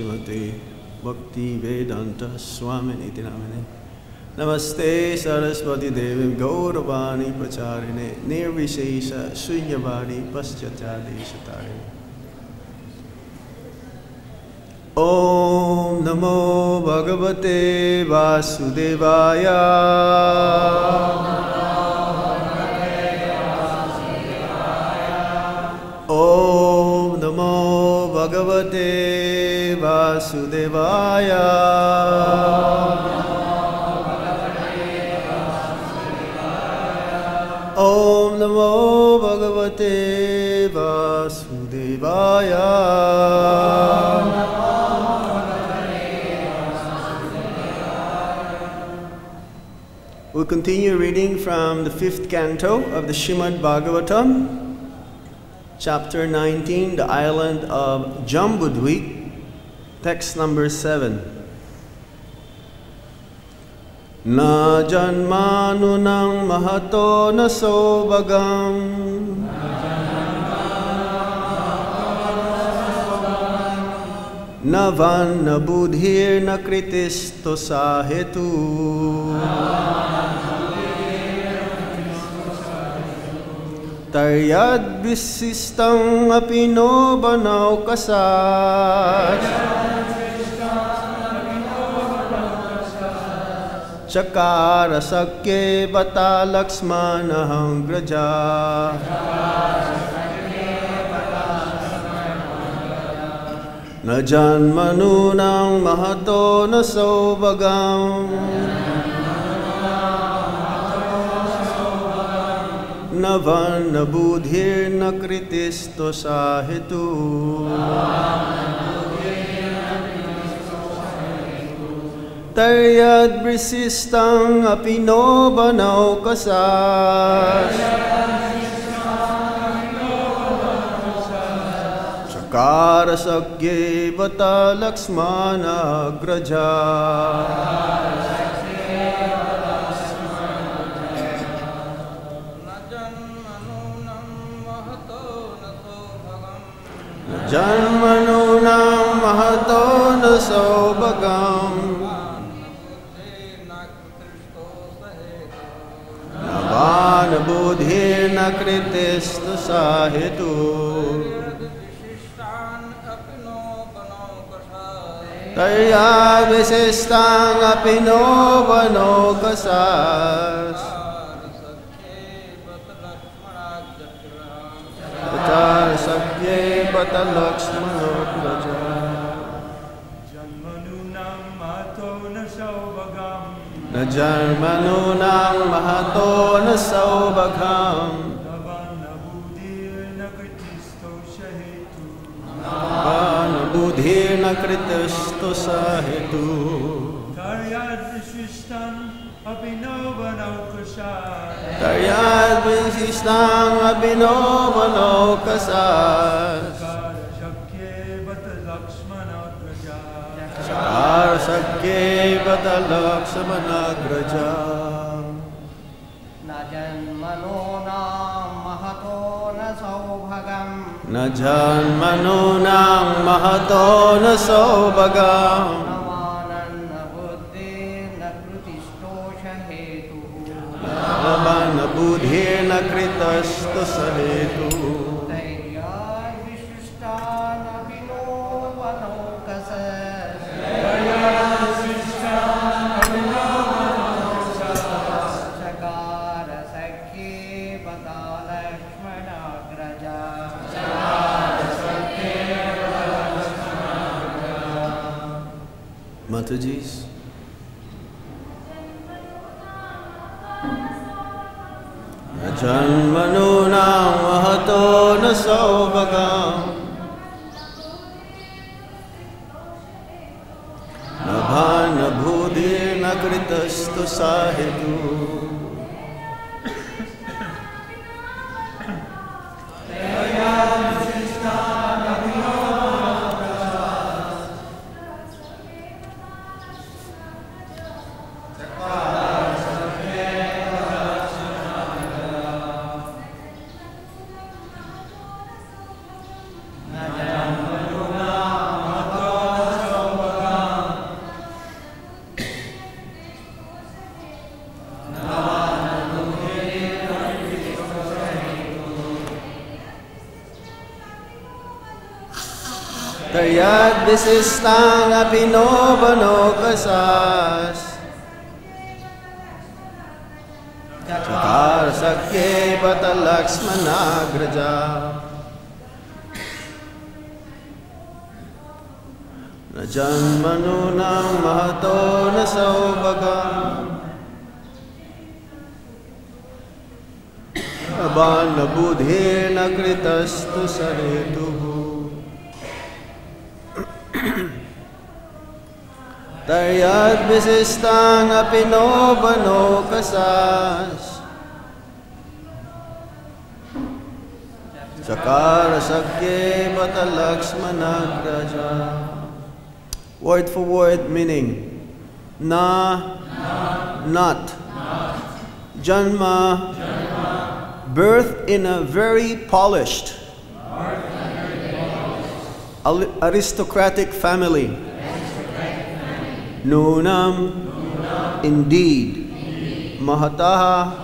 Shrimate Bhakti Vedanta Swami Niti Namine Namaste Saraswati Devi Gauravani Pracharine Nirvishesha Shunyavadi Paschatadi Shatari Om Namo Bhagavate Vasudevaya Om Namo Bhagavate Vasudevaya Om Namo Bhagavate Vasudevaya We'll continue reading from the 5th canto of the Srimad Bhagavatam, Chapter 19, the island of Jambudvip, text number 7. Na janmanunang mahato na sobagam na van na budhir na kritisto sahetu Taryad visistang apino banaw kasas Chakara sakye bata laksmanahang graja Na janmanunang mahato na sobagam Navan na budhir na kritisto sahetu Taryad brisistang apino banaw kasas Chakara sakye bata laksmana graja Janmanunang mahato na sobagam Navana budhir na kritisto sahetu Tarya visistang apino bano kasas Tatar sakye bata laksmano praja Janmanunang mahato na sobagam Na janmanunang mahato na sobagam Navana budhir na kritisto sahetu Navana budhir na kritisto sahetu Taryad visistang apino banaw kasas Taryad visistang apino banaw kasas Chakara sakye bata laksmana graja Na janmanunang mahato na sobagam Na janmanunang mahato na sobagam Navana budhir na kritisto sahetu Taryad visistang apino banaw kasas Taryad visistang apino banaw kasas Chakara sakye bata laksmana graja Chakara sakye bata laksmana graja Mataji's Janmanunang mahato na sobagam Navana budhir na kritisto sahetu Taryad Visistang Apinobano Kasas Chakar Sakye Patalaksmanagraja Najanmanunang Mahato Nasaubagam Abana Budhe Nakritastu Sarituhu Taryad Visistang Apinobano Kasas Sakara Sakye Patalaksmanagraja. Word for word meaning Na, not. Janma, birth in a very polished, aristocratic family. Nunam, indeed. Mahataha,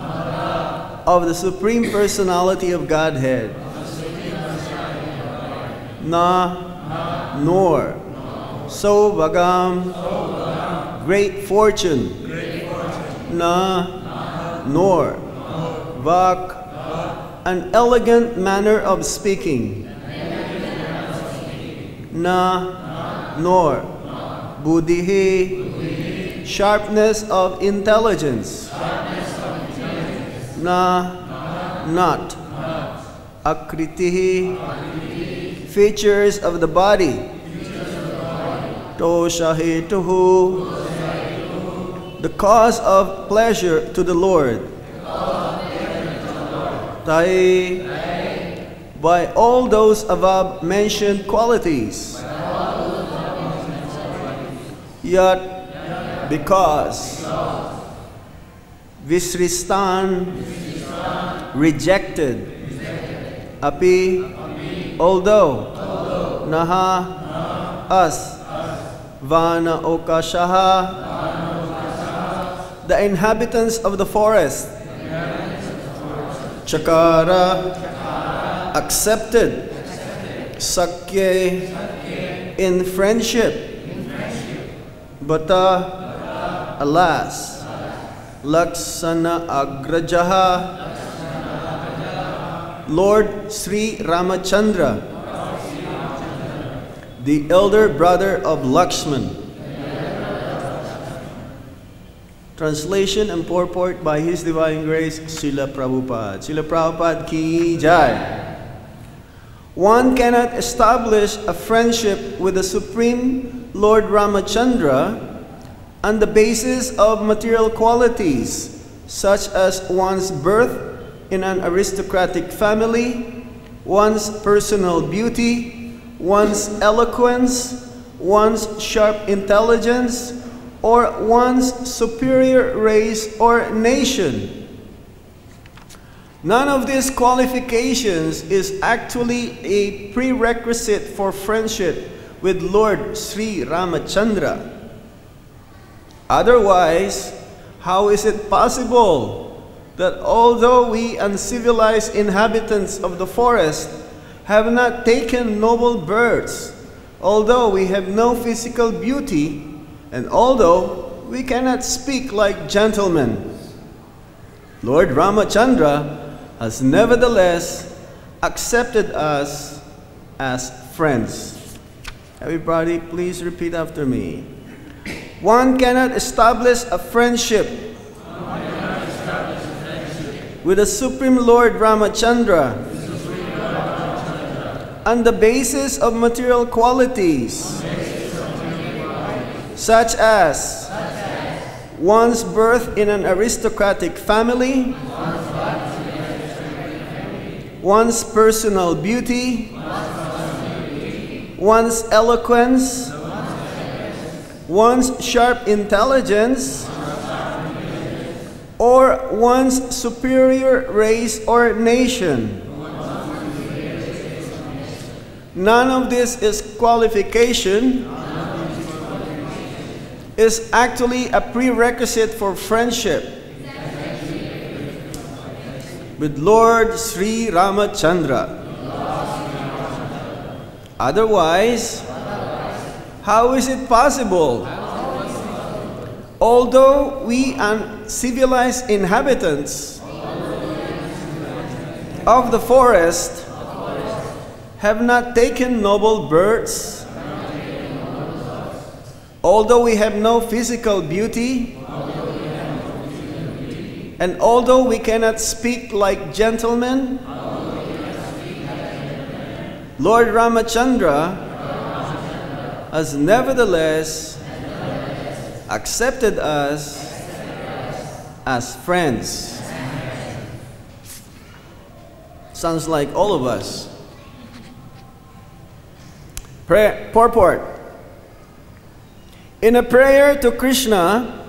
of the Supreme Personality of Godhead. Na, nor. So Bhagam, great fortune. Na, nor. Vak, an elegant manner of speaking. Na, nor. Buddhihi, sharpness of intelligence. Na, not. Akritihi, features of the body. Toshahituhu, the cause of pleasure to the Lord. Tai, by all those above mentioned qualities. Yet, because. Visristan, rejected. Api, although. Naha, us. Vana Okashaha, the inhabitants of the forest. Chakara, accepted. Sakye, in friendship. Bata, alas. Laksana Agrajaha, Lord Sri Ramachandra, the elder brother of Lakshman. Translation and purport by His Divine Grace, Srila Prabhupada. Srila Prabhupada ki jai. One cannot establish a friendship with the Supreme Lord Ramachandra on the basis of material qualities, such as one's birth in an aristocratic family, one's personal beauty, one's eloquence, one's sharp intelligence, or one's superior race or nation. None of these qualifications is actually a prerequisite for friendship with Lord Sri Ramachandra. Otherwise, how is it possible that although we uncivilized inhabitants of the forest have not taken noble births, although we have no physical beauty, and although we cannot speak like gentlemen, Lord Ramachandra has nevertheless accepted us as friends. Everybody, please repeat after me. One cannot establish a friendship with the Supreme Lord Ramachandra on the basis of material qualities, such as one's birth in an aristocratic family, one's personal beauty, one's eloquence, one's sharp intelligence, or one's superior race or nation. None of this is qualification, is actually a prerequisite for friendship with Lord Sri Ramachandra. Otherwise, How is it possible? Although we uncivilized inhabitants of the forest have not taken noble births, although we have no physical beauty, and although we cannot speak like gentlemen, Lord Ramachandra has nevertheless accepted us as friends. Sounds like all of us. Purport. In a prayer to Krishna,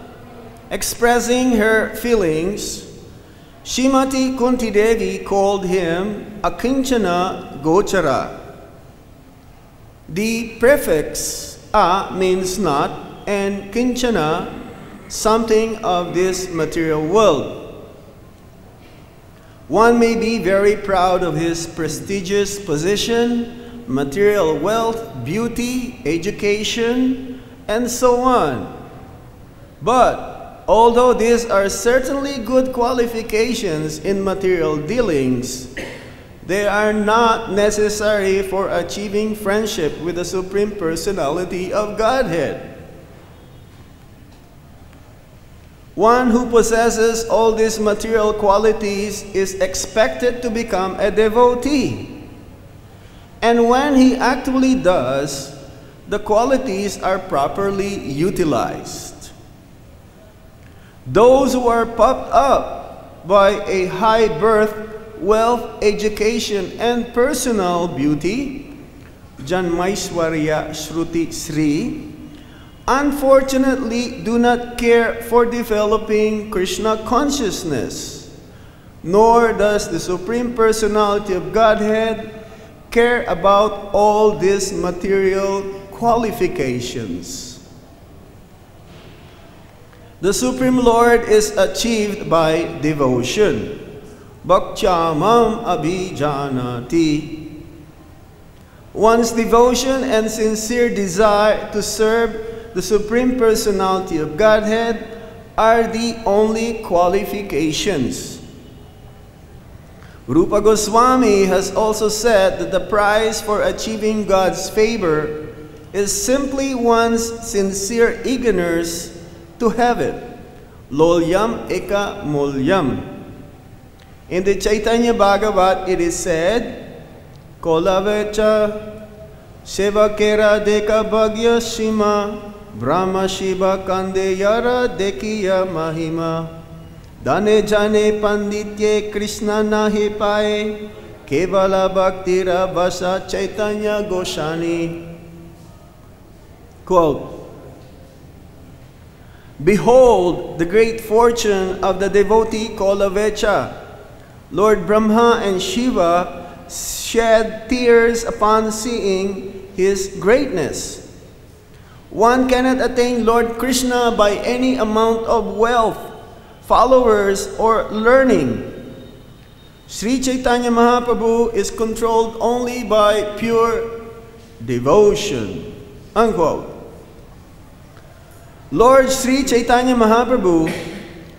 expressing her feelings, Srimati Kunti Devi called him Akinchana Gochara. The prefix A means not, and Kinchana, something of this material world. One may be very proud of his prestigious position, material wealth, beauty, education, and so on. But although these are certainly good qualifications in material dealings, they are not necessary for achieving friendship with the Supreme Personality of Godhead. One who possesses all these material qualities is expected to become a devotee. And when he actually does, the qualities are properly utilized. Those who are puffed up by a high birth, wealth, education, and personal beauty, Janmaishwarya Shruti Sri, unfortunately do not care for developing Krishna consciousness, nor does the Supreme Personality of Godhead care about all these material qualifications. The Supreme Lord is achieved by devotion. H.H.B.A.Janardan Abhijanati. One's devotion and sincere desire to serve the Supreme Personality of Godhead are the only qualifications. Rupa Goswami has also said that the price for achieving God's favor is simply one's sincere eagerness to have it. Lolyam eka mulyam. In the Chaitanya Bhagavat it is said, Kolavecha Sevakera deka bhagya shima Brahma Shiva kande yara dekiya mahima Dane jane panditye Krishna nahi pae Kevala bhaktira basa Chaitanya Goshani. Quote, behold the great fortune of the devotee Kolavecha. Lord Brahma and Shiva shed tears upon seeing his greatness. One cannot attain Lord Krishna by any amount of wealth, followers, or learning. Sri Chaitanya Mahaprabhu is controlled only by pure devotion. Unquote. Lord Sri Chaitanya Mahaprabhu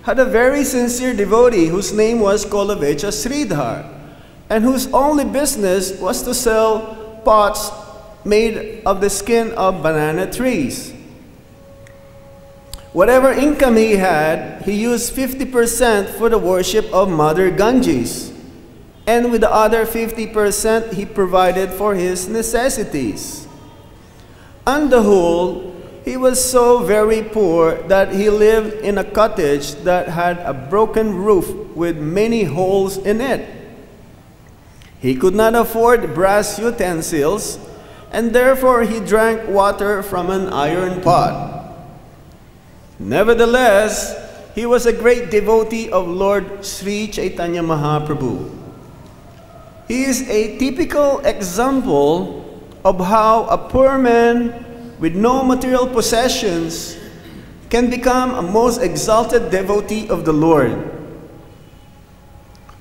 had a very sincere devotee whose name was Kolavecha Sridhar, and whose only business was to sell pots made of the skin of banana trees. Whatever income he had, he used 50% for the worship of Mother Ganges, and with the other 50% he provided for his necessities. On the whole, he was so very poor that he lived in a cottage that had a broken roof with many holes in it. He could not afford brass utensils, and therefore he drank water from an iron pot. Nevertheless, he was a great devotee of Lord Sri Chaitanya Mahaprabhu. He is a typical example of how a poor man with no material possessions can become a most exalted devotee of the Lord.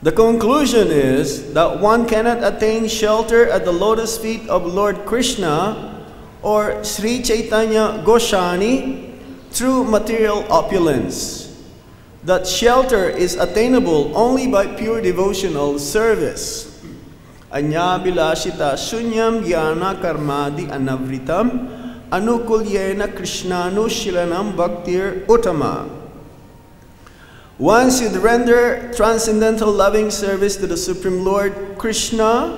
The conclusion is that one cannot attain shelter at the lotus feet of Lord Krishna or Sri Chaitanya Goswami through material opulence. That shelter is attainable only by pure devotional service. Anya bilashita shunyam gyana karmadi anavritam anukulyena krishnanu shilanam bhaktir uttama. One should render transcendental loving service to the Supreme Lord Krishna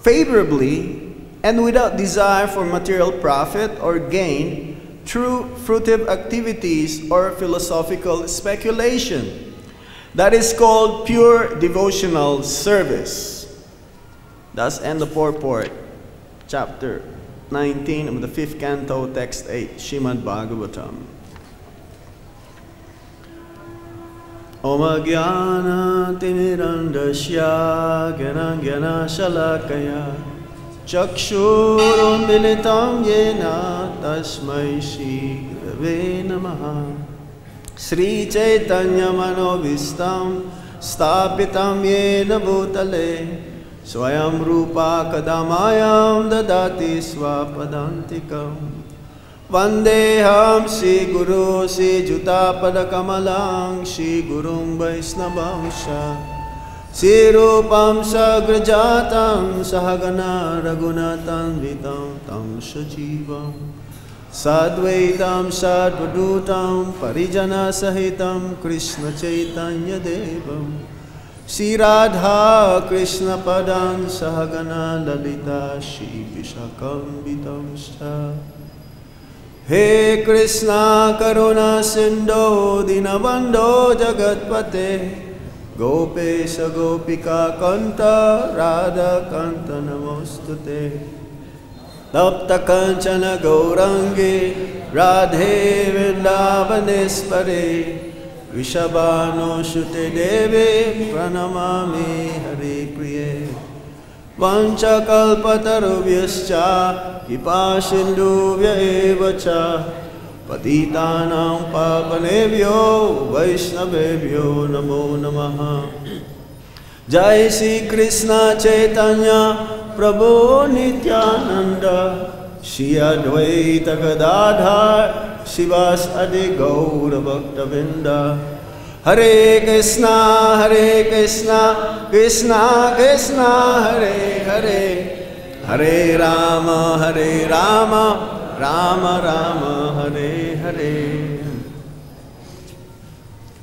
favorably and without desire for material profit or gain through fruitive activities or philosophical speculation. That is called pure devotional service. That's end of purport, chapter 19 of the 5th canto, text 8, Srimad Bhagavatam. Om Jnana Timirandasya Jnana Jnana Shalakaya Chakshurun Militam Yena Tasmai Shri Gurave Namaha. Sri Chaitanya Manovistam Stapitam Yena Bhutale Swayam Rupa Kadamayam Dadati Swapadantikam. Vandeham Shri Guru Shri Jutapada Kamalang Shri Gurum Vaisnavamsha Shri Rupam Sagrajatam Sahagana Raghunatam Vitam Tam Sajivam Sadvaitam Sadvadutam Parijana Sahitam Krishna Chaitanya Devam Shri Radha Krishna Padam Sahagana Lalita Shri Vishakam Vitam Sha. He Krishna Karuna Sindho Dinabandho Jagatpate Gopesha Gopika Kanta Radha Kanta Namostute Tapta Kanchana Gaurangi Radhe Vrindavanespare Vishabhano Shute Deve Pranamami Hare Priye Vancha Kalpatarubhyascha Kipasindhuvya evacha Patitanam Papanebhyo Vaishnavebhyo Namo Namaha. Jai Shri Krishna Chaitanya Prabhu Nityananda Shri Advaita Gadadhar Shivas Adi Gaura Bhaktavinda. Hare Krishna Krishna Krishna Hare Hare Hare Rama Rama Rama Hare Hare.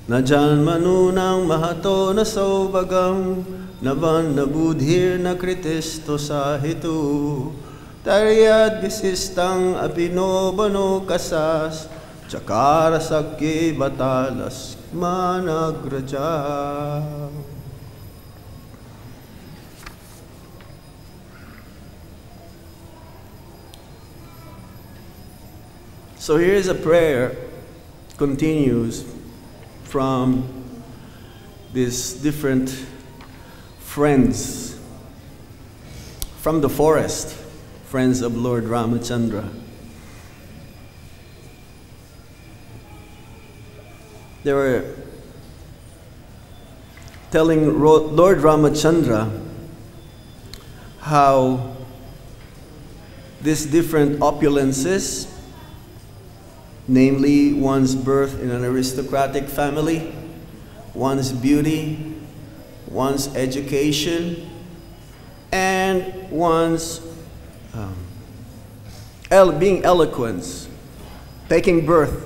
Na janmanunang mahato na saubagam navan na budhir na kritisto sahitu taryad visistang abinobano kasas chakara sakye batalas managraja. So here's a prayer, continues from these different friends from the forest, friends of Lord Ramachandra. They were telling Lord Ramachandra how these different opulences, namely one's birth in an aristocratic family, one's beauty, one's education, and one's being eloquent, taking birth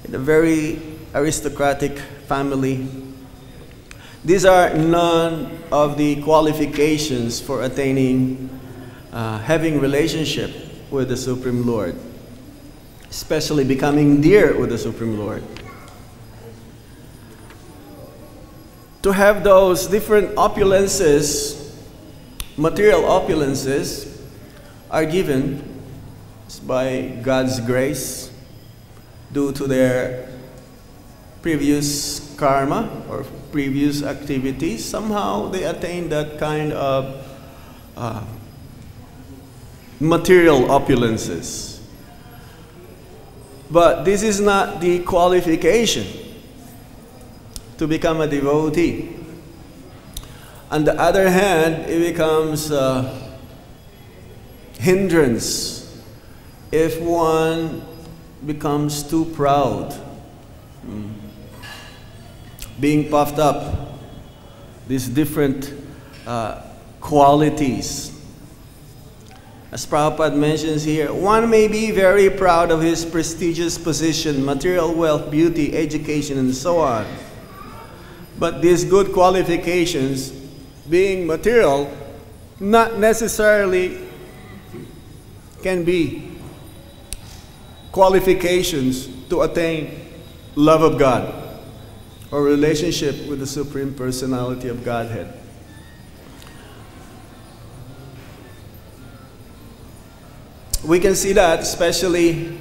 in a very aristocratic family. These are none of the qualifications for attaining, having relationship with the Supreme Lord, especially becoming dear with the Supreme Lord. To have those different opulences, material opulences, are given by God's grace due to their previous karma or previous activities. Somehow they attain that kind of material opulences. But this is not the qualification to become a devotee. On the other hand, it becomes a hindrance if one becomes too proud, being puffed up, these different qualities. As Prabhupada mentions here, one may be very proud of his prestigious position, material wealth, beauty, education, and so on. But these good qualifications, being material, not necessarily can be qualifications to attain love of God or relationship with the Supreme Personality of Godhead. We can see that especially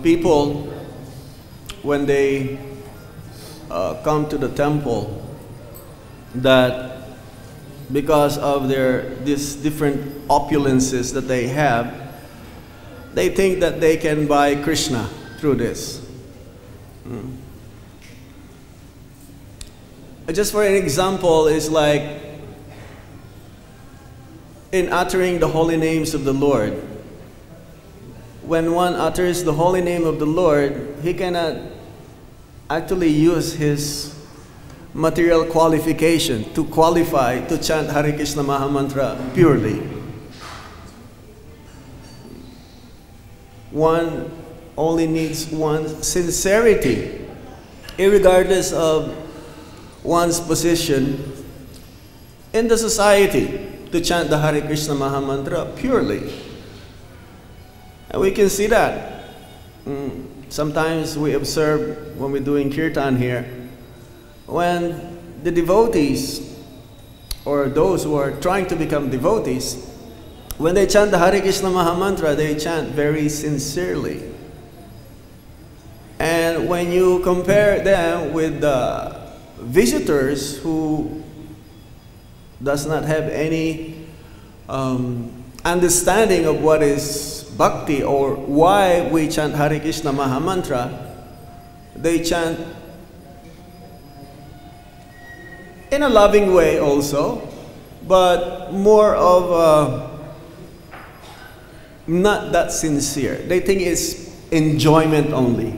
people when they come to the temple, that because of these different opulences that they have, they think that they can buy Krishna through this. Just for an example, is like in uttering the holy names of the Lord. When one utters the holy name of the Lord, he cannot actually use his material qualification to qualify to chant Hare Krishna Mahamantra purely. One only needs one's sincerity, irregardless of one's position in the society, to chant the Hare Krishna Mahamantra purely. And we can see that. Sometimes we observe when we're doing kirtan here, when the devotees, or those who are trying to become devotees, when they chant the Hare Krishna Mahamantra, they chant very sincerely. And when you compare them with the visitors who does not have any understanding of what is bhakti or why we chant Hare Krishna Mahamantra, they chant in a loving way also, but more of not that sincere. They think it's enjoyment only.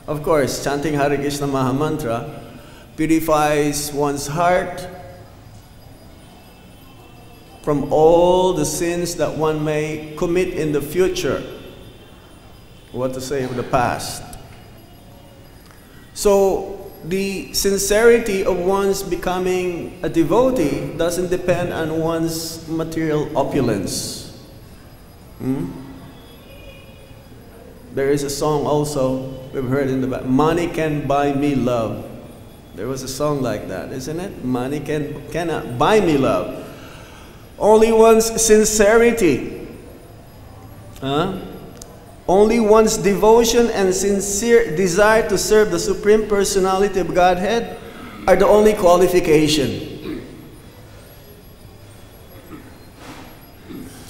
Of course, chanting Hare Krishna Mahamantra purifies one's heart from all the sins that one may commit in the future. What to say of the past. So the sincerity of one's becoming a devotee doesn't depend on one's material opulence. There is a song also we've heard in the back, money can buy me love. There was a song like that, isn't it? Money cannot buy me love. Only one's sincerity, only one's devotion and sincere desire to serve the Supreme Personality of Godhead are the only qualification.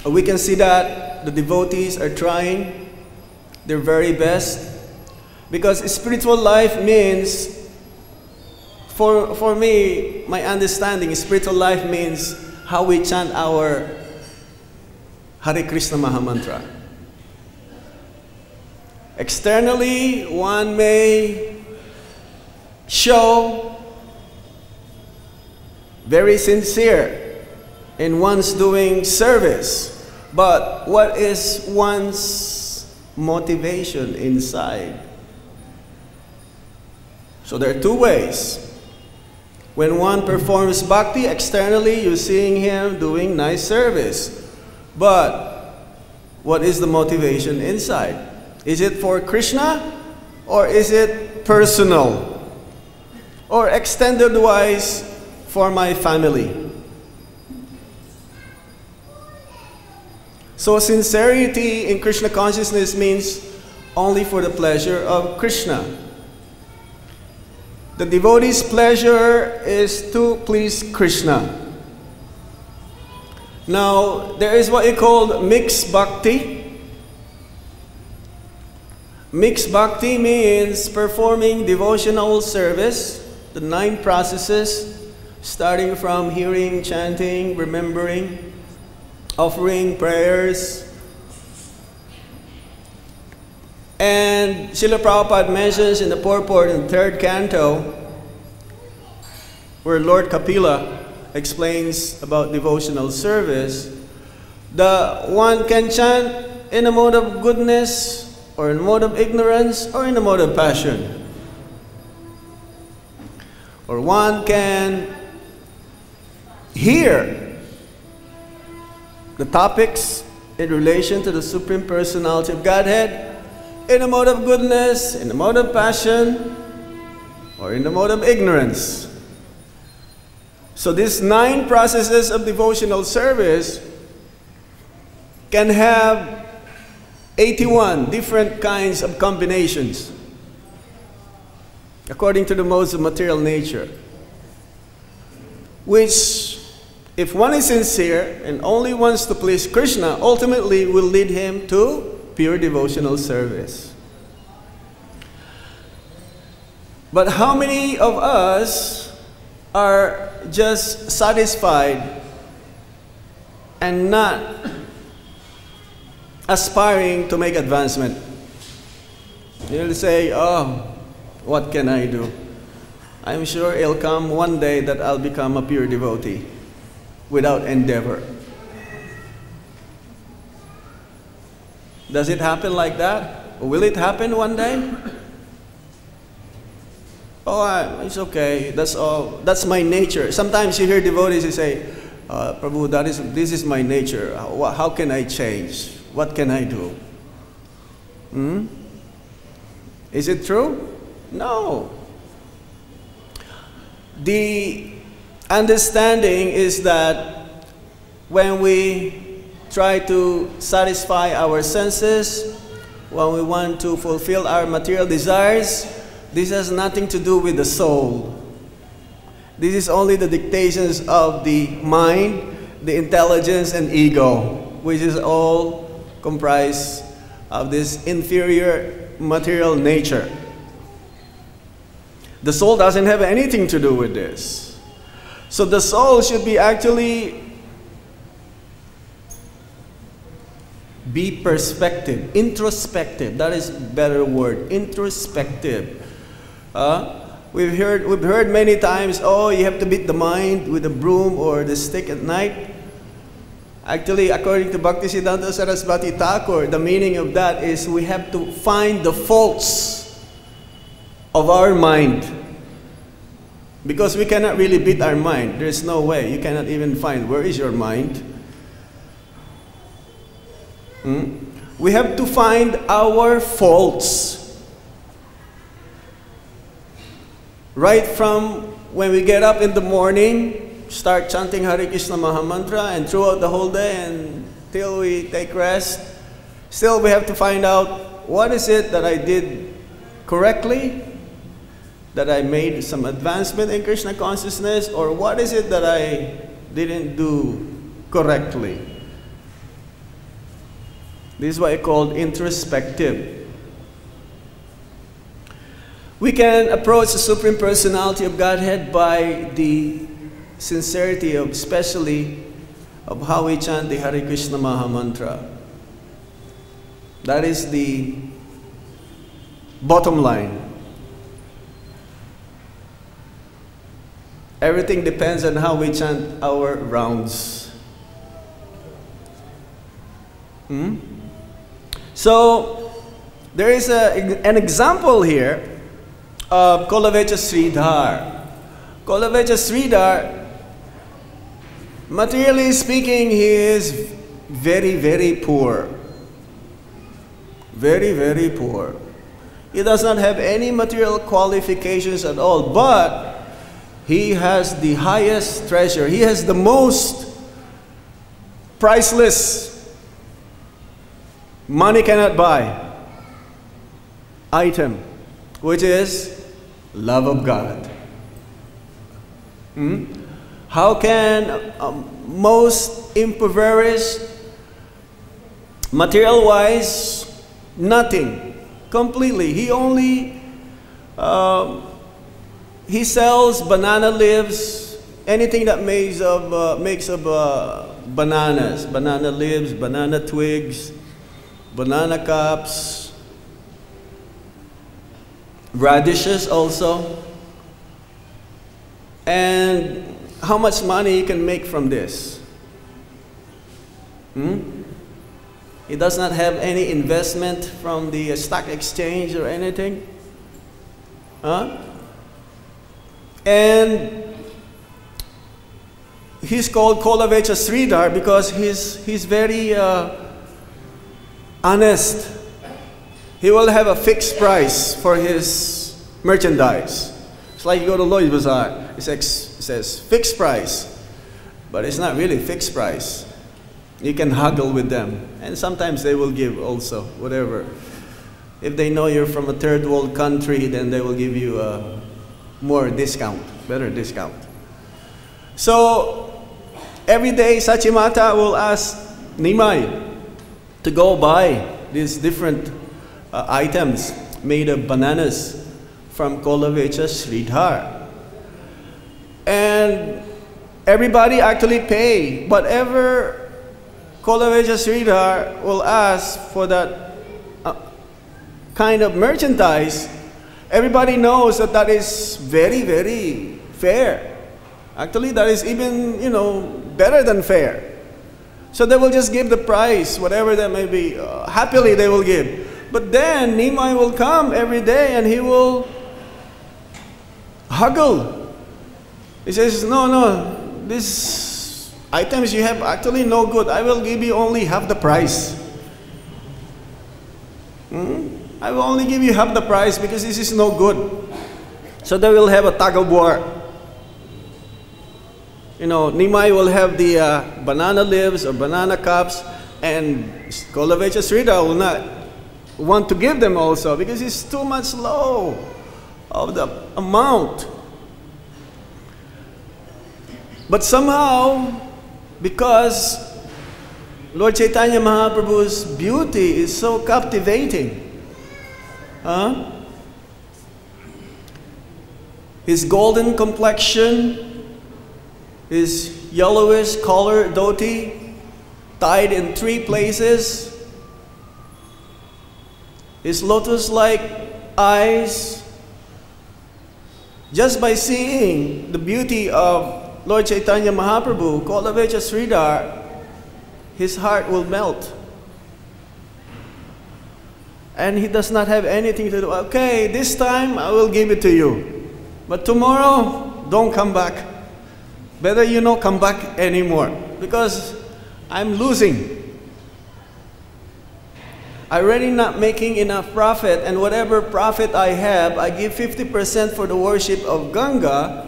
We can see that the devotees are trying their very best, because spiritual life means, for me, my understanding, spiritual life means how we chant our Hare Krishna Mahamantra. Externally, one may show very sincere in one's doing service, but what is one's motivation inside? So there are two ways. When one performs bhakti, externally you're seeing him doing nice service. But what is the motivation inside? Is it for Krishna, or is it personal? Or extended wise, for my family? So sincerity in Krishna consciousness means only for the pleasure of Krishna. The devotee's pleasure is to please Krishna. Now, there is what you call mixed bhakti. Mixed bhakti means performing devotional service, the 9 processes, starting from hearing, chanting, remembering, offering prayers, And Srila Prabhupada mentions in the purport in the 3rd canto, where Lord Kapila explains about devotional service, the one can chant in a mode of goodness, or in a mode of ignorance, or in a mode of passion. Or one can hear the topics in relation to the Supreme Personality of Godhead in a mode of goodness, in a mode of passion, or in the mode of ignorance. So these 9 processes of devotional service can have 81 different kinds of combinations according to the modes of material nature, which, if one is sincere and only wants to please Krishna, ultimately will lead him to pure devotional service. But how many of us are just satisfied and not aspiring to make advancement? You'll say, oh, what can I do? I'm sure it'll come one day that I'll become a pure devotee without endeavor. Does it happen like that? Will it happen one day? Oh, it's okay. That's all. That's my nature. Sometimes you hear devotees who say, Prabhu, this is my nature. How can I change? What can I do? Is it true? No. The understanding is that when we try to satisfy our senses, when we want to fulfill our material desires, this has nothing to do with the soul. This is only the dictations of the mind, the intelligence, and ego, which is all comprised of this inferior material nature. The soul doesn't have anything to do with this. So the soul should be actually be perspective, introspective. That is a better word, introspective. We've heard many times, oh, you have to beat the mind with a broom or the stick at night. Actually, according to Bhaktisiddhanta Saraswati Thakur, the meaning of that is we have to find the faults of our mind. Because we cannot really beat our mind. There's no way. You cannot even find where is your mind. We have to find our faults. Right from when we get up in the morning, start chanting Hare Krishna Mahamantra, and throughout the whole day until we take rest, still we have to find out what is it that I did correctly, that I made some advancement in Krishna consciousness, or what is it that I didn't do correctly. This is what I call introspective. We can approach the Supreme Personality of Godhead by the sincerity of, especially, of how we chant the Hare Krishna Mahamantra. That is the bottom line. Everything depends on how we chant our rounds. So, there is an example here of Kolavecha Sridhar. Kolavecha Sridhar, materially speaking, he is very, very poor. Very, very poor. He does not have any material qualifications at all, but he has the highest treasure. He has the most priceless, money cannot buy item, which is love of God. How can most impoverished, material-wise, nothing, completely. He only, he sells banana leaves, anything that makes of bananas, banana leaves, banana twigs, banana cups, radishes also. And how much money you can make from this? He does not have any investment from the stock exchange or anything. And he's called Kolavecha Sridhar because he's very honest. He will have a fixed price for his merchandise. It's like you go to Lloyd's Bazaar. It says fixed price, but it's not really fixed price. You can haggle with them, and sometimes they will give also whatever. If they know you're from a third world country, then they will give you a more discount, better discount. So every day Sachimata will ask Nimai to go buy these different items made of bananas from Kolavecha Sridhar. And everybody actually pay whatever Kolavecha Sridhar will ask for that kind of merchandise. Everybody knows that that is very, very fair. Actually, that is even, better than fair. So they will just give the price, whatever that may be. Happily they will give. But then Nimai will come every day and he will haggle. He says, no, these items you have actually no good. I will give you only half the price. I will only give you half the price because this is no good. So they will have a tug of war. Nimai will have the banana leaves or banana cups, and Kolavecha Sridhar will not want to give them also because it's too much low of the amount. But somehow, because Lord Chaitanya Mahaprabhu's beauty is so captivating, his golden complexion, his yellowish color dhoti tied in 3 places, his lotus-like eyes. Just by seeing the beauty of Lord Chaitanya Mahaprabhu, Kolavecha Sridhar, his heart will melt. And he does not have anything to do. Okay, this time I will give it to you. But tomorrow, don't come back. Better come back anymore. Because I'm losing. I'm already not making enough profit. And whatever profit I have, I give 50% for the worship of Ganga.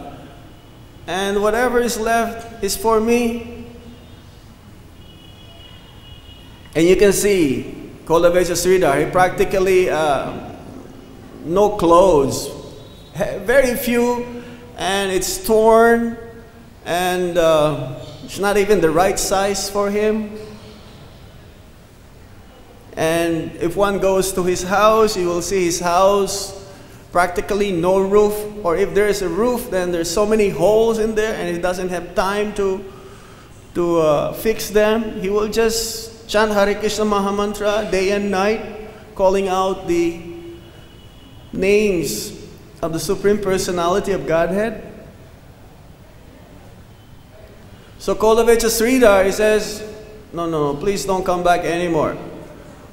And whatever is left is for me. And you can see Kolavecha Sridhar, he practically no clothes, very few, and it's torn, and it's not even the right size for him. And if one goes to his house, you will see his house practically no roof, or if there is a roof, then there's so many holes in there, and he doesn't have time to fix them. He will just chant Hare Krishna Mahamantra day and night, calling out the names of the Supreme Personality of Godhead. So Kolavecha Sridhar, he says, no, please don't come back anymore.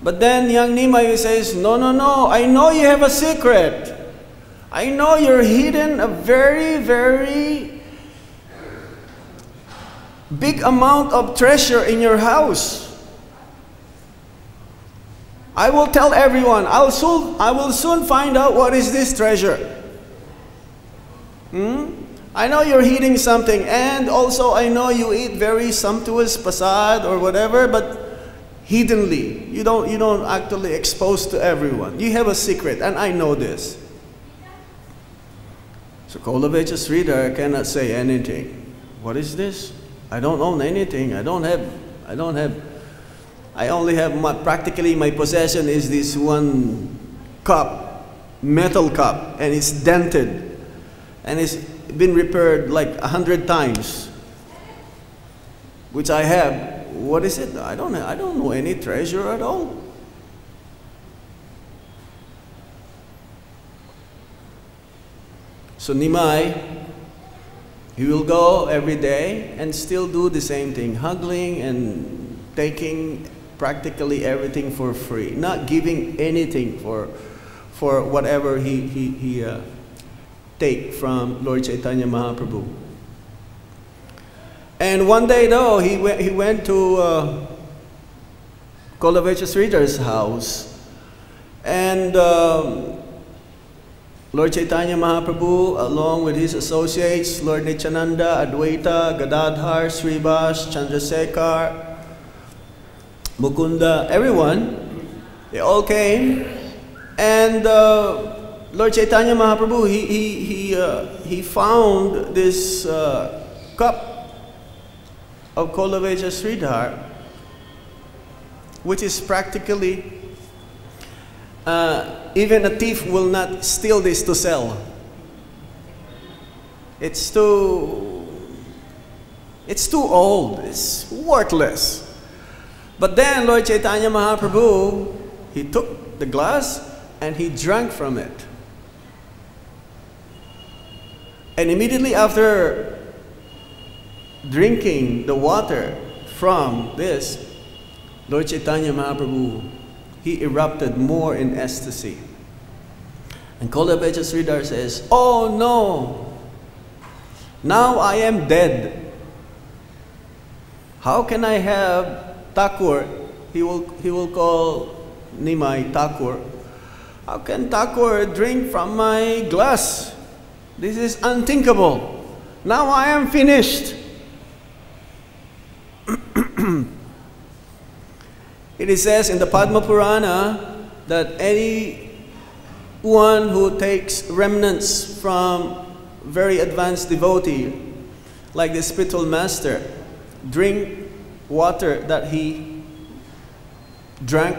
But then young Nimai says, no, I know you have a secret. I know you're hidden a very, very big amount of treasure in your house. I will tell everyone. I will soon find out what is this treasure. I know you're hiding something, and also I know you eat very sumptuous prasad or whatever, but hiddenly. You don't actually expose to everyone. You have a secret, and I know this. So Kolavecha Sridhar cannot say anything. What is this? I don't own anything. I only have practically my possession is this one cup, metal cup, and it's dented, and it's been repaired like 100 times, which I have. What is it? I don't know any treasure at all. So Nimai, he will go every day and still do the same thing, haggling and taking practically everything for free, not giving anything for whatever he take from Lord Chaitanya Mahaprabhu. And one day though, he went to Kolavecha Sridhar's house, and Lord Chaitanya Mahaprabhu, along with his associates, Lord Nityananda, Advaita, Gadadhar, Srivas, Chandrasekhar, Mukunda, everyone, they all came, and Lord Chaitanya Mahaprabhu, he found this cup of Kolavecha Sridhar, which is practically, even a thief will not steal this to sell. It's too old, it's worthless. But then Lord Chaitanya Mahaprabhu, he took the glass and he drank from it. And immediately after drinking the water from this, Lord Chaitanya Mahaprabhu, he erupted more in ecstasy. And Kolavecha Sridhar says, "Oh no, now I am dead. How can I have Thakur?" He will call Nimai Thakur. "How can Thakur drink from my glass? This is unthinkable. Now I am finished." It says in the Padma Purana that anyone who takes remnants from very advanced devotee, like the spiritual master, drink water that he drank,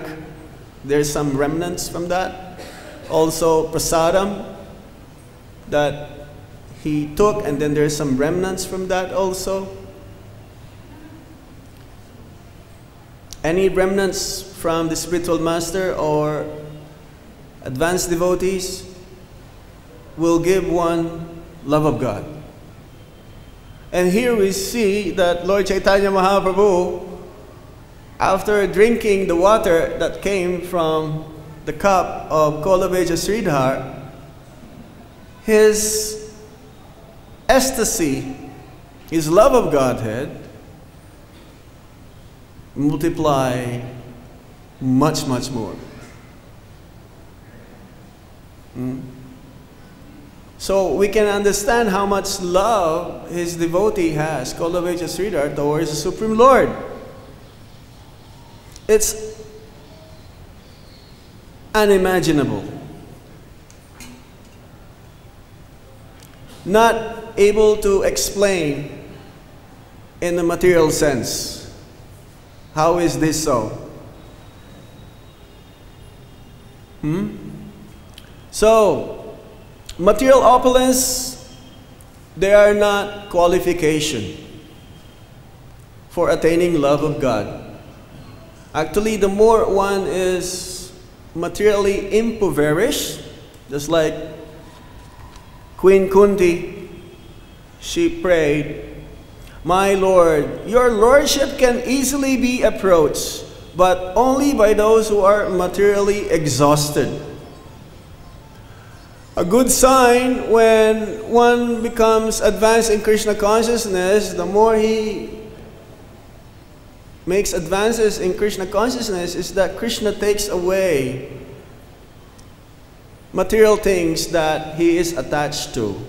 there's some remnants from that. Also prasadam that he took, and then there's some remnants from that also. Any remnants from the spiritual master or advanced devotees will give one love of God. And here we see that Lord Chaitanya Mahaprabhu, after drinking the water that came from the cup of Kolavecha Sridhar, his ecstasy, his love of Godhead, multiply much, much more. So we can understand how much love his devotee has, Kolavecha Sridhar, towards the Supreme Lord. It's unimaginable. Not able to explain in the material sense. How is this so? So, material opulence, they are not qualification for attaining love of God. Actually, the more one is materially impoverished, just like Queen Kunti, she prayed, "My Lord, your lordship can easily be approached, but only by those who are materially exhausted." A good sign when one becomes advanced in Krishna consciousness, the more he makes advances in Krishna consciousness, is that Krishna takes away material things that he is attached to.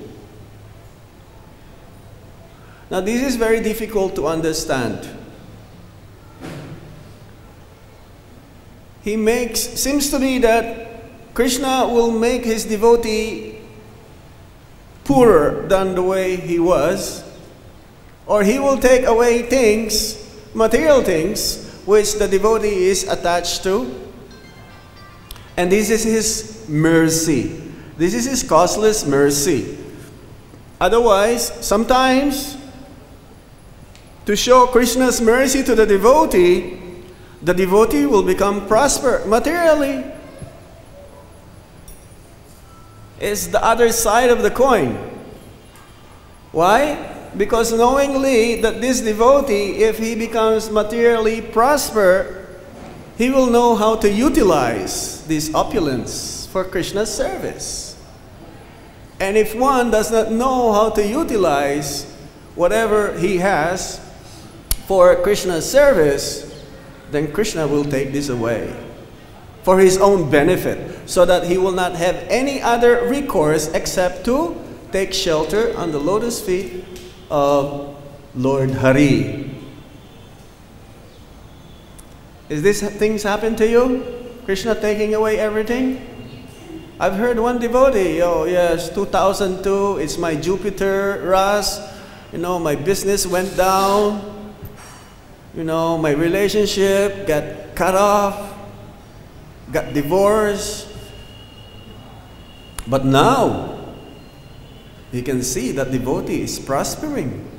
Now this is very difficult to understand. Seems to me that Krishna will make his devotee poorer than the way he was, or he will take away things, material things, which the devotee is attached to. And this is his mercy. This is his causeless mercy. Otherwise, sometimes, to show Krishna's mercy to the devotee will become prosperous materially. It's the other side of the coin. Why? Because knowingly that this devotee, if he becomes materially prosper, he will know how to utilize this opulence for Krishna's service. And if one does not know how to utilize whatever he has for Krishna's service, then Krishna will take this away for his own benefit, so that he will not have any other recourse except to take shelter on the lotus feet of Lord Hari. Is this things happen to you? Krishna taking away everything? I've heard one devotee, oh yes, 2002, it's my Jupiter Ras, my business went down, my relationship got cut off, got divorced. But now, you can see that devotee is prospering.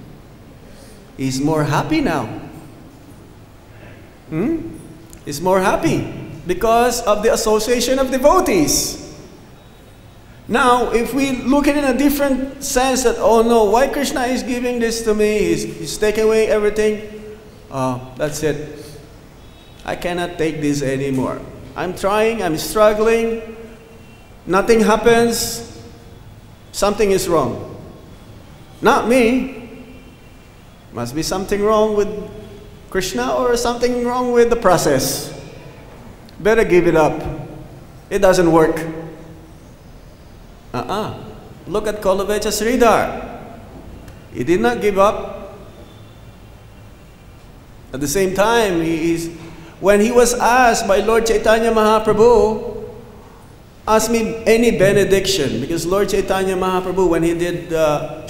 He's more happy now. He's more happy because of the association of devotees. Now, if we look at it in a different sense that, oh no, why Krishna is giving this to me? He's taking away everything. That's it. I cannot take this anymore. I'm trying, I'm struggling. Nothing happens. Something is wrong. Not me. Must be something wrong with Krishna or something wrong with the process. Better give it up. It doesn't work. Look at Kolavecha Sridhar. He did not give up. At the same time, when he was asked by Lord Chaitanya Mahaprabhu, ask me any benediction, because Lord Chaitanya Mahaprabhu, when he did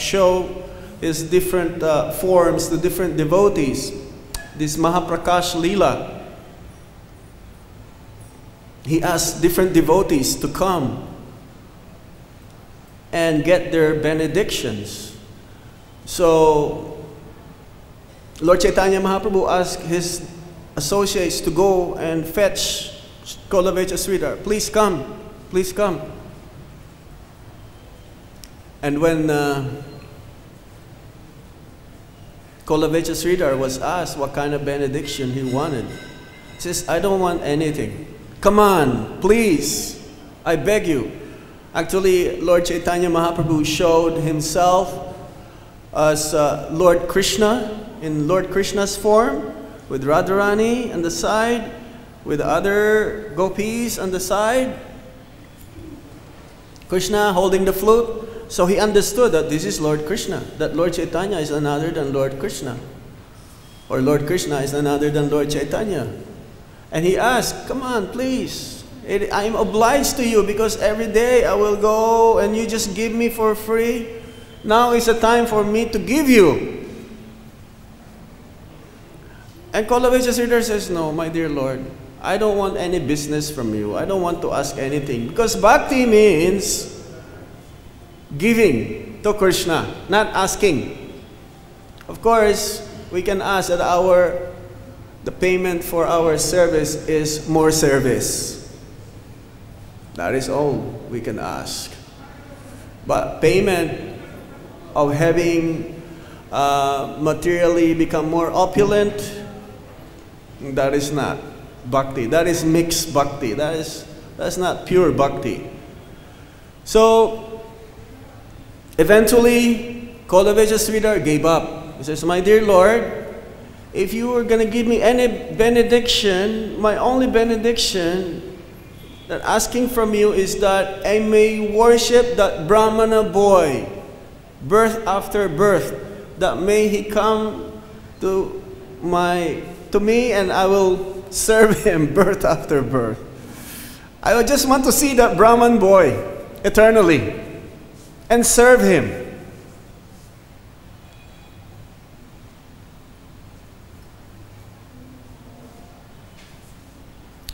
show his different forms to different devotees, this Mahaprakash Leela, he asked different devotees to come and get their benedictions. So Lord Chaitanya Mahaprabhu asked his associates to go and fetch Kolavecha Sridhar. Please come. Please come. And when Kolavecha Sridhar was asked what kind of benediction he wanted, he says, I don't want anything. Come on, please. I beg you. Actually, Lord Chaitanya Mahaprabhu showed himself as Lord Krishna, in Lord Krishna's form, with Radharani on the side, with other gopis on the side. Krishna holding the flute. So he understood that this is Lord Krishna, that Lord Chaitanya is none other than Lord Krishna. Or Lord Krishna is none other than Lord Chaitanya. And he asked, come on, please. I am obliged to you because every day I will go and you just give me for free. Now is the time for me to give you. And Kolavecha Sridhar says, no, my dear Lord, I don't want any business from you. I don't want to ask anything. Because bhakti means giving to Krishna, not asking. Of course, we can ask that the payment for our service is more service. That is all we can ask. But payment of having materially become more opulent, that is not bhakti. That is mixed bhakti. That's not pure bhakti. So eventually Kolavecha Sridhar gave up. He says, my dear Lord, if you were going to give me any benediction, my only benediction that asking from you is that I may worship that Brahmana boy, birth after birth, that may he come to me and I will serve him birth after birth. I just want to see that Brahman boy eternally and serve him.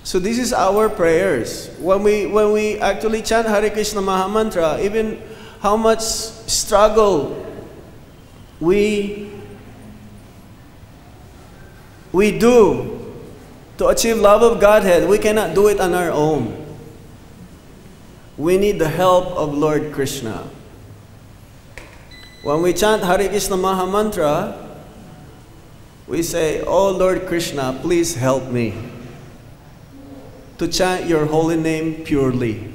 So this is our prayers. When we actually chant Hare Krishna Mahamantra, even how much struggle we do to achieve love of Godhead, we cannot do it on our own. We need the help of Lord Krishna. When we chant Hare Krishna Maha Mantra, we say, "Oh Lord Krishna, please help me to chant your holy name purely."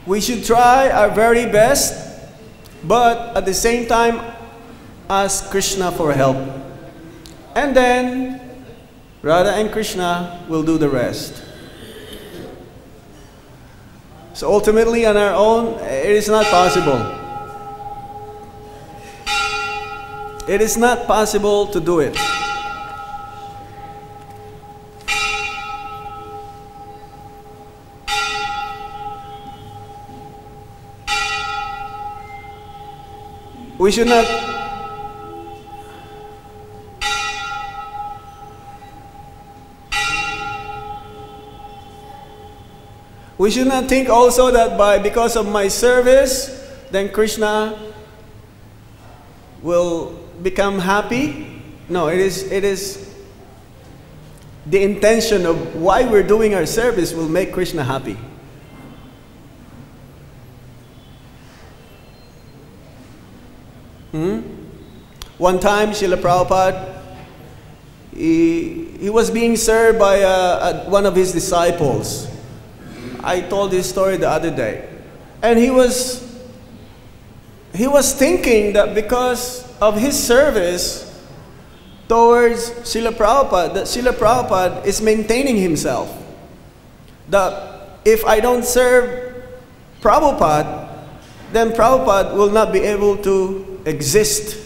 We should try our very best, but at the same time ask Krishna for help. And then Radha and Krishna will do the rest. So ultimately on our own, it is not possible. It is not possible to do it. We should not think also that because of my service, then Krishna will become happy. No, it is the intention of why we're doing our service will make Krishna happy. One time, Srila Prabhupada, he was being served by one of his disciples. I told this story the other day. And he was thinking that because of his service towards Srila Prabhupada, that Srila Prabhupada is maintaining himself. That if I don't serve Prabhupada, then Prabhupada will not be able to exist.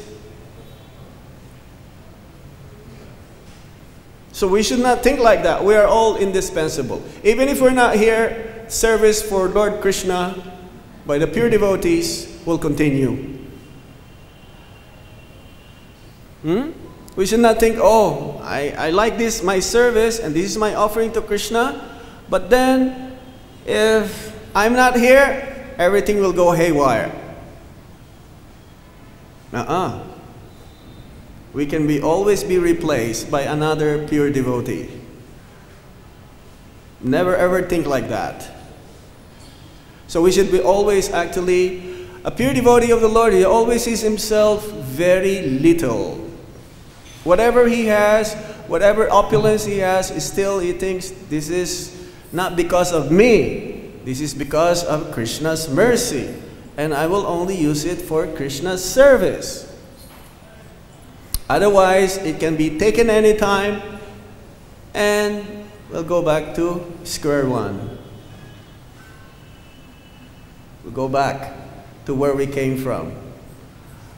So we should not think like that. We are all indispensable. Even if we're not here, service for Lord Krishna by the pure devotees will continue. We should not think, oh, I like this, my service, and this is my offering to Krishna, but then if I'm not here, everything will go haywire. We can always be replaced by another pure devotee. Never ever think like that. So we should be always actually a pure devotee of the Lord. He always sees himself very little. Whatever he has, whatever opulence he has, still he thinks this is not because of me. This is because of Krishna's mercy. And I will only use it for Krishna's service. Otherwise, it can be taken anytime and we'll go back to square one. We'll go back to where we came from.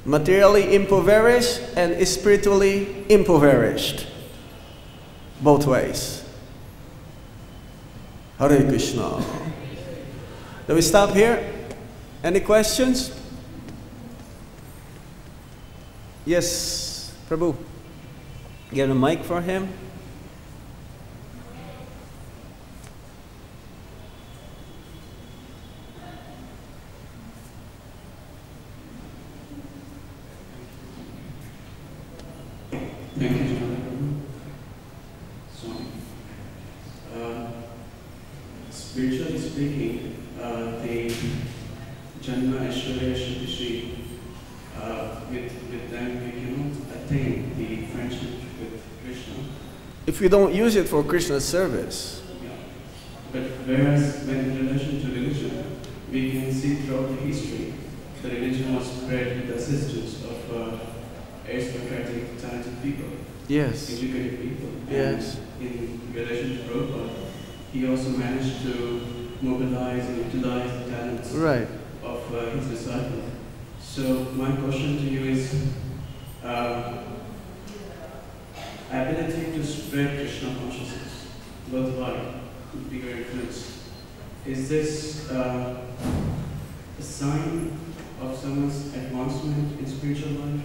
Materially impoverished and spiritually impoverished. Both ways. Hare Krishna. Do we stop here? Any questions? Yes. Prabhu, get a mic for him. Thank you, Janardan. So, spiritually speaking, the Janma Aishwarya Shri, with them we cannot attain the friendship with Krishna. If we don't use it for Krishna's service. Yeah. But whereas when in relation to religion, we can see throughout the history, the religion was spread with the assistance of aristocratic, talented people. Yes. Educated people. Yes. And in relation to Prabhupada, he also managed to mobilize and utilize the talents of his disciples. So my question to you is, ability to spread Krishna consciousness worldwide with bigger influence, is this a sign of someone's advancement in spiritual life?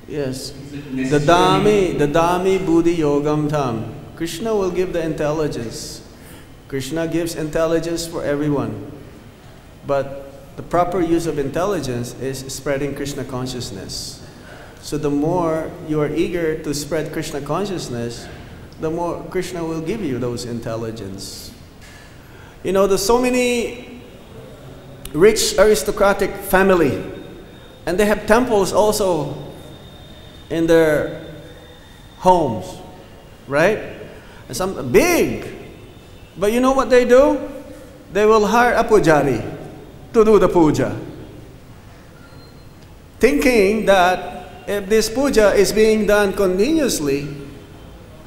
Yes. Dadami buddhi yogam tam. Krishna will give the intelligence. Krishna gives intelligence for everyone. But the proper use of intelligence is spreading Krishna consciousness. So the more you are eager to spread Krishna consciousness, the more Krishna will give you those intelligence. You know, there's so many rich aristocratic family, and they have temples also in their homes, right? And some big. But you know what they do? They will hire a pujari to do the puja, thinking that if this puja is being done continuously,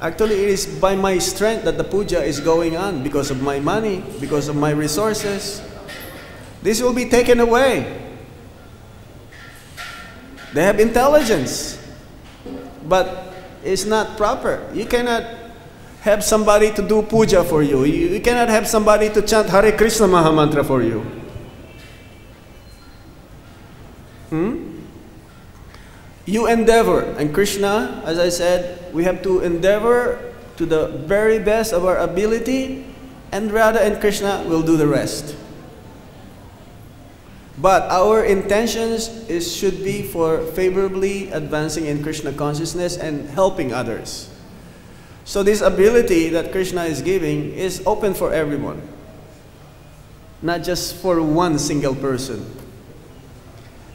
actually it is by my strength that the puja is going on, because of my money, because of my resources. This will be taken away. They have intelligence, but it's not proper. You cannot have somebody to do puja for you. You cannot have somebody to chant Hare Krishna Mahamantra for you. You endeavor, and Krishna, as I said, we have to endeavor to the very best of our ability, and Radha and Krishna will do the rest. But our intentions should be for favorably advancing in Krishna consciousness and helping others. So this ability that Krishna is giving is open for everyone, not just for one single person.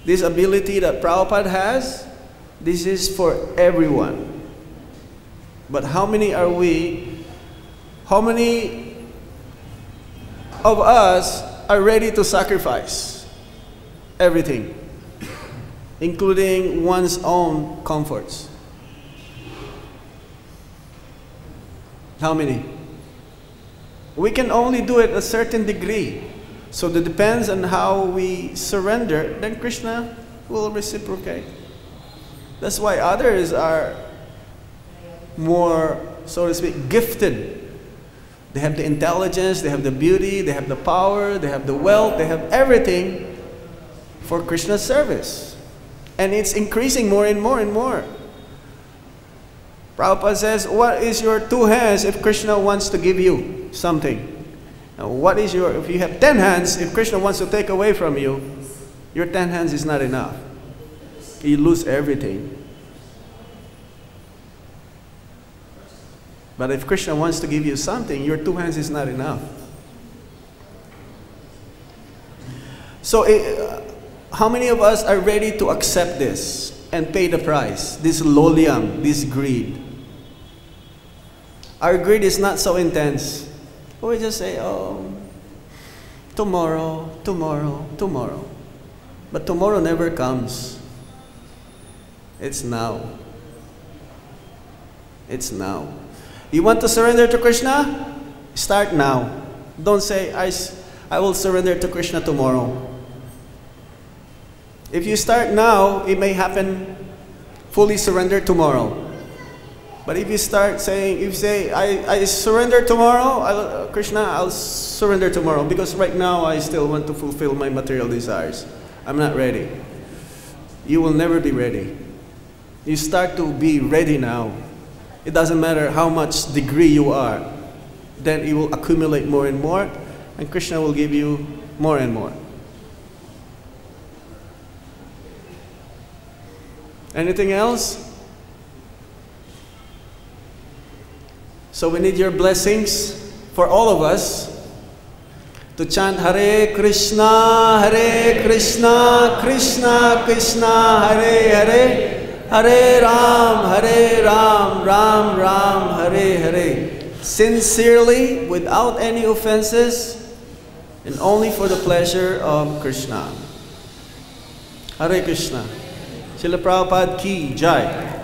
This ability that Prabhupada has, this is for everyone. But how many are we? How many of us are ready to sacrifice everything, including one's own comforts? How many? We can only do it a certain degree. So it depends on how we surrender, then Krishna will reciprocate. That's why others are more, so to speak, gifted. They have the intelligence, they have the beauty, they have the power, they have the wealth, they have everything for Krishna's service. And it's increasing more and more and more. Prabhupada says, what is your 2 hands if Krishna wants to give you something? Now, what is your, if you have 10 hands, if Krishna wants to take away from you, your 10 hands is not enough. You lose everything. But if Krishna wants to give you something, your 2 hands is not enough. So, how many of us are ready to accept this and pay the price, this loliam, this greed? Our greed is not so intense. We just say, oh, tomorrow, tomorrow, tomorrow. But tomorrow never comes. It's now. It's now. You want to surrender to Krishna? Start now. Don't say, I will surrender to Krishna tomorrow. If you start now, it may happen fully surrender tomorrow. But if you start saying, if you say, I surrender tomorrow, Krishna, I'll surrender tomorrow, because right now I still want to fulfill my material desires. I'm not ready. You will never be ready. You start to be ready now. It doesn't matter how much degree you are. Then it will accumulate more and more, and Krishna will give you more and more. Anything else? So we need your blessings for all of us to chant Hare Krishna, Krishna Krishna, Hare Hare, Hare Ram, Ram Ram, Hare Hare. Sincerely, without any offenses, and only for the pleasure of Krishna. Hare Krishna. Srila Prabhupada ki Jai.